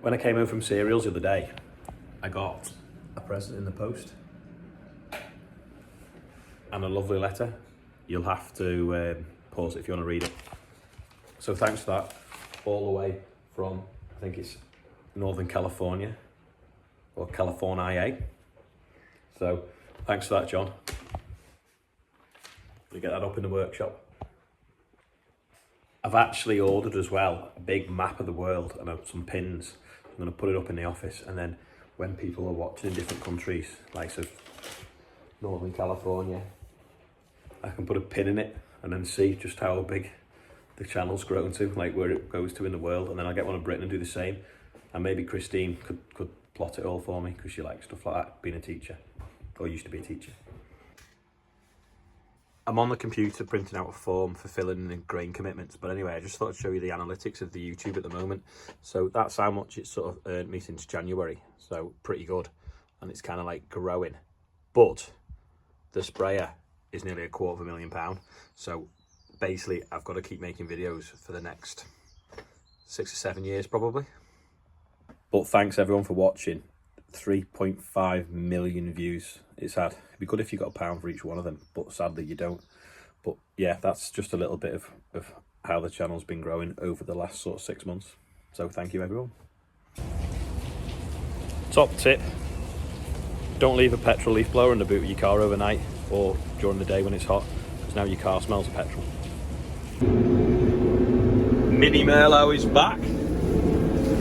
When I came home from cereals the other day, I got a present in the post and a lovely letter. You'll have to pause it if you want to read it. So thanks for that, all the way from, I think it's Northern California, or California. So thanks for that, John. You get that up in the workshop. I've actually ordered as well a big map of the world and some pins. I'm going to put it up in the office, and then when people are watching in different countries, like so Northern California, I can put a pin in it and then see just how big the channel's grown to, like where it goes to in the world, and then I'll get one of Britain and do the same. And maybe Christine could plot it all for me, because she likes stuff like that, being a teacher, or used to be a teacher. I'm on the computer printing out a form for filling in grain commitments, but anyway, I just thought I'd show you the analytics of the YouTube at the moment. So that's how much it's sort of earned me since January, so pretty good, and it's kind of like growing. But the sprayer is nearly £250,000, so basically I've got to keep making videos for the next 6 or 7 years probably. But thanks everyone for watching. 3.5 million views it's had. It'd be good if you got £1 for each one of them, but sadly you don't. But yeah, that's just a little bit of how the channel's been growing over the last sort of 6 months. So thank you everyone. Top tip: don't leave a petrol leaf blower in the boot of your car overnight or during the day when it's hot, because now your car smells of petrol. Mini Merlot is back.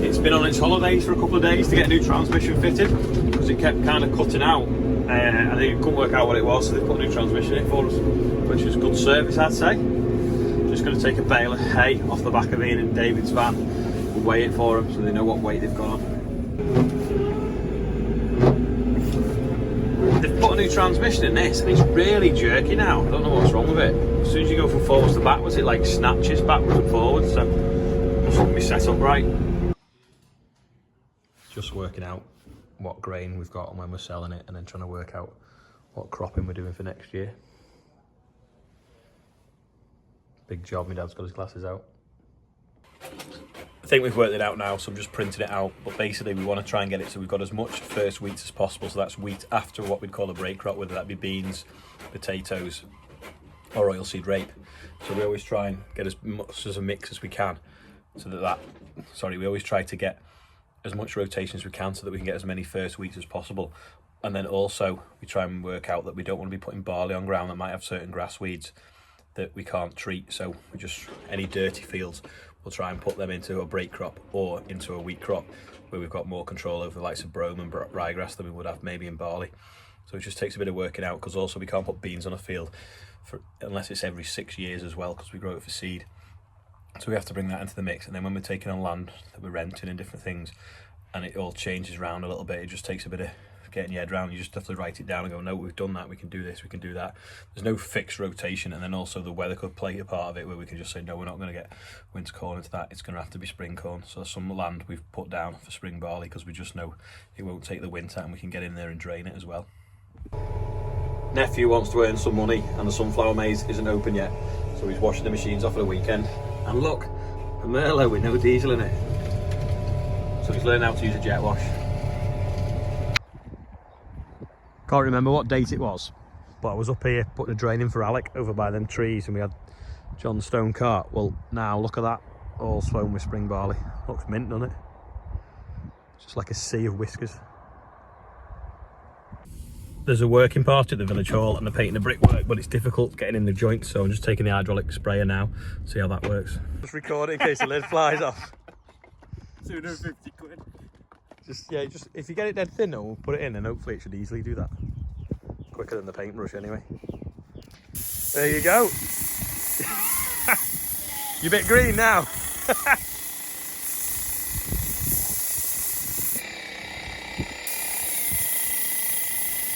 It's been on its holidays for a couple of days to get a new transmission fitted, because it kept kind of cutting out. I think it couldn't work out what it was, so they put a new transmission in for us, which is good service, I'd say. Just going to take a bale of hay off the back of Ian and David's van. We'll weigh it for them so they know what weight they've got on. They've put a new transmission in this, and it's really jerky now. I don't know what's wrong with it. As soon as you go from forwards to backwards, it like snatches backwards and forwards, so it shouldn't be set up right. Just working out what grain we've got and when we're selling it, and then trying to work out what cropping we're doing for next year. Big job, my dad's got his glasses out. I think we've worked it out now, so I'm just printing it out, but basically we want to try and get it so we've got as much first wheat as possible, so that's wheat after what we'd call a break crop, whether that be beans, potatoes or oilseed rape. So we always try and get as much as a mix as we can, so we always try to get as much rotation as we can so that we can get as many first wheats as possible. And then also we try and work out that we don't want to be putting barley on ground that might have certain grass weeds that we can't treat, so we just, any dirty fields, we'll try and put them into a break crop or into a wheat crop where we've got more control over the likes of brome and ryegrass than we would have maybe in barley. So it just takes a bit of working out, because also we can't put beans on a field unless it's every 6 years as well, because we grow it for seed. So we have to bring that into the mix, and then when we're taking on land that we're renting and different things, and it all changes around a little bit, it just takes a bit of getting your head around. You just have to write it down and go, no, we've done that, we can do this, we can do that. There's no fixed rotation, and then also the weather could play a part of it, where we can just say, no, we're not going to get winter corn into that, it's going to have to be spring corn. So some land we've put down for spring barley, because we just know it won't take the winter, and we can get in there and drain it as well. Nephew wants to earn some money, and the sunflower maze isn't open yet, so he's washing the machines off at the weekend. And look, a Merlot with no diesel in it. So he's learning how to use a jet wash. Can't remember what date it was, but I was up here putting a drain in for Alec over by them trees, and we had John's stone cart. Well, now look at that, all sown with spring barley. Looks mint, doesn't it? It's just like a sea of whiskers. There's a working party at the village hall, and they're painting the brickwork, but it's difficult getting in the joints, so I'm just taking the hydraulic sprayer now, see how that works. Just recording in case the lid flies off. 250 quid. Just if you get it dead thin, we'll put it in, and hopefully it should easily do that. Quicker than the paintbrush anyway. There you go. You're a bit green now.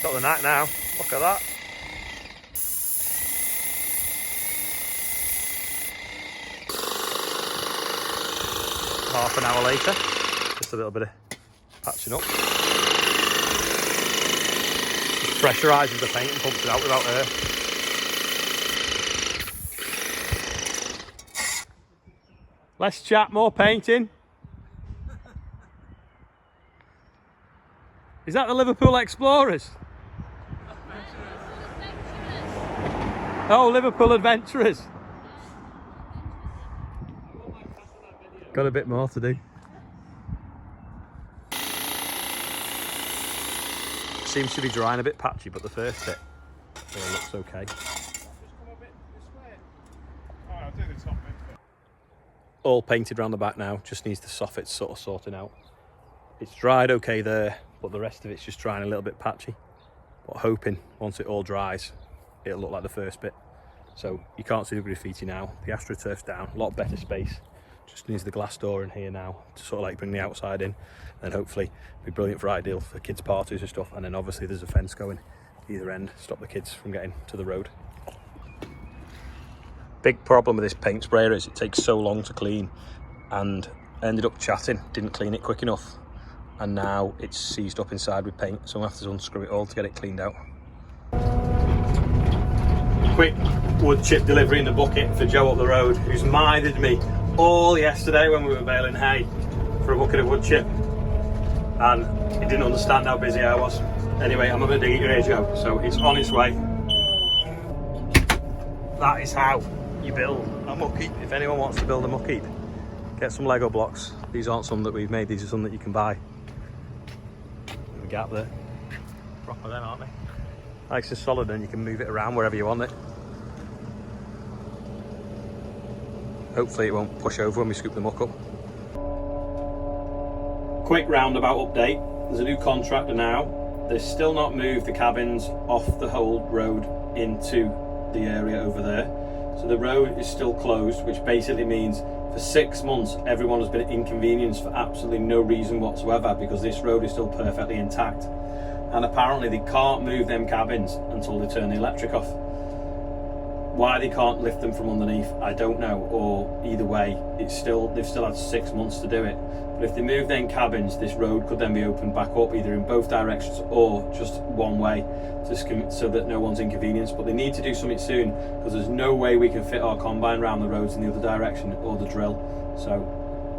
Got the knack now. Look at that. Half an hour later, just a little bit of patching up. Just pressurises the paint and pumps it out without air. Less chat, more painting. Is that the Liverpool Explorers? Oh, Liverpool Adventurers. Got a bit more to do. Seems to be drying a bit patchy, but the first bit looks okay. All painted around the back now, just needs the soffits sort of sorting out. It's dried okay there, but the rest of it's just drying a little bit patchy. But hoping once it all dries, it'll look like the first bit. So you can't see the graffiti now, the AstroTurf's down, a lot better space. Just needs the glass door in here now to sort of like bring the outside in, and hopefully it'll be brilliant for ideal for kids' parties and stuff. And then obviously there's a fence going either end, stop the kids from getting to the road. Big problem with this paint sprayer is it takes so long to clean, and I ended up chatting, didn't clean it quick enough, and now it's seized up inside with paint, so I'm gonna have to unscrew it all to get it cleaned out. Quick wood chip delivery in the bucket for Joe up the road, who's minded me all yesterday when we were baling hay for a bucket of wood chip, and he didn't understand how busy I was. Anyway, I'm gonna dig it your ear, Joe, so it's on its way. That is how you build a muck heap. If anyone wants to build a muck heap, get some Lego blocks. These aren't some that we've made, these are some that you can buy. There's a gap there. Proper then, aren't they? Nice and solid, and you can move it around wherever you want it. Hopefully it won't push over when we scoop the muck up. Quick roundabout update. There's a new contractor now. They've still not moved the cabins off the whole road into the area over there. So the road is still closed, which basically means for 6 months everyone has been inconvenienced for absolutely no reason whatsoever, because this road is still perfectly intact. And apparently they can't move them cabins until they turn the electric off. Why they can't lift them from underneath, I don't know, or either way, they've still had 6 months to do it. But if they move them cabins, this road could then be opened back up either in both directions or just one way, so that no one's inconvenienced. But they need to do something soon, because there's no way we can fit our combine round the roads in the other direction, or the drill. So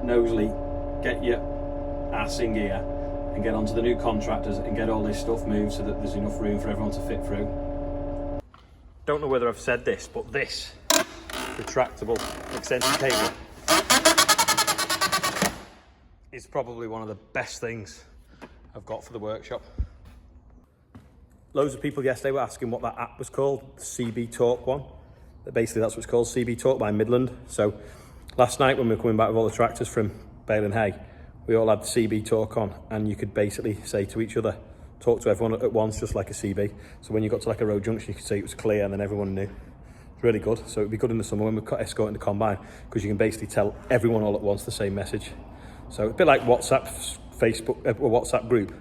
Knowsley, get your ass in gear and get onto the new contractors and get all this stuff moved so that there's enough room for everyone to fit through. Don't know whether I've said this, but this retractable extension cable is probably one of the best things I've got for the workshop. Loads of people yesterday were asking what that app was called, the CB Talk one. Basically that's what it's called, CB Talk by Midland. So last night when we were coming back with all the tractors from baling hay, we all had the CB Talk on, and you could basically say to each other, talk to everyone at once, just like a CB. So when you got to like a road junction, you could say it was clear, and then everyone knew. It's really good. So it'd be good in the summer when we're escorting the combine, because you can basically tell everyone all at once the same message. So a bit like WhatsApp, Facebook, or WhatsApp group,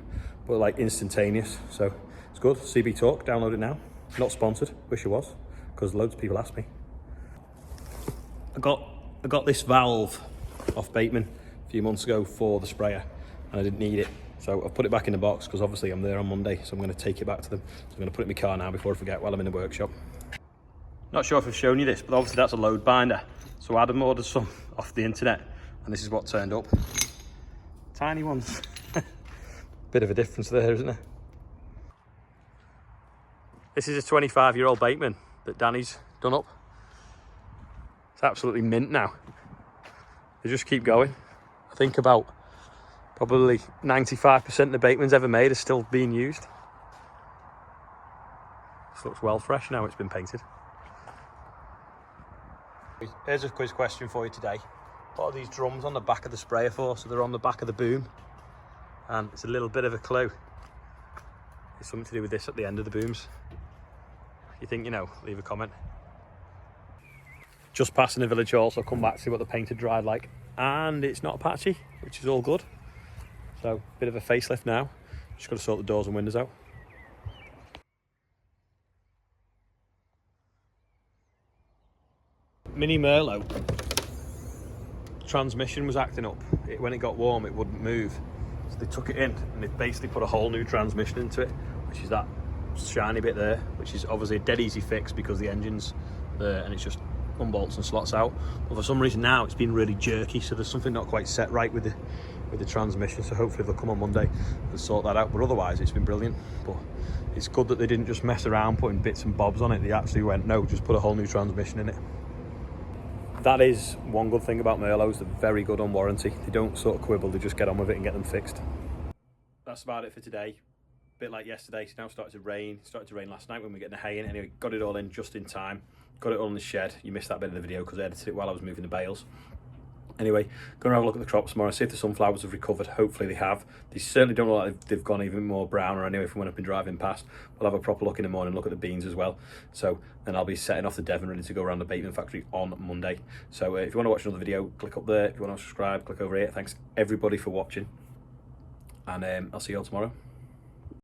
but like instantaneous. So it's good. CB Talk, download it now. Not sponsored, wish it was, because loads of people asked me. I got this valve off Bateman a few months ago for the sprayer, and I didn't need it. So I've put it back in the box, because obviously I'm there on Monday, so I'm going to take it back to them. So I'm going to put it in my car now before I forget while I'm in the workshop. Not sure if I've shown you this, but obviously that's a load binder. So Adam ordered some off the internet, and this is what turned up. Tiny ones. Bit of a difference there, isn't there? This is a 25-year-old Bateman that Danny's done up. It's absolutely mint now. They just keep going. I think about probably 95% of the Batemans ever made are still being used. This looks well fresh now it's been painted. Here's a quiz question for you today. What are these drums on the back of the sprayer for? So they're on the back of the boom, and it's a little bit of a clue. It's something to do with this at the end of the booms. If you think you know, leave a comment. Just passing the village hall, so I'll come back to see what the paint had dried like, and it's not patchy, which is all good. So, bit of a facelift now. Just got to sort the doors and windows out. Mini Merlot. Transmission was acting up. When it got warm, it wouldn't move. So they took it in, and they basically put a whole new transmission into it, which is that shiny bit there, which is obviously a dead easy fix because the engine's there, and it's just unbolts and slots out. But for some reason now, it's been really jerky, so there's something not quite set right with with the transmission, so hopefully they'll come on Monday and sort that out. But otherwise it's been brilliant. But it's good that they didn't just mess around putting bits and bobs on it. They actually went, no, just put a whole new transmission in it. That is one good thing about Merlots. They're very good on warranty. They don't sort of quibble, they just get on with it and get them fixed. That's about it for today. A bit like yesterday, it's now started to rain. It started to rain last night when we were getting the hay in. Anyway, got it all in just in time. Got it all in the shed. You missed that bit of the video because I edited it while I was moving the bales. Anyway, going to have a look at the crops tomorrow, see if the sunflowers have recovered. Hopefully they have. They certainly don't look like they've gone even more brown or anyway from when I've been driving past. We'll have a proper look in the morning, look at the beans as well. So then I'll be setting off the Devon, ready to go around the Bateman factory on Monday. So if you want to watch another video, click up there. If you want to subscribe, click over here. Thanks everybody for watching. And I'll see you all tomorrow.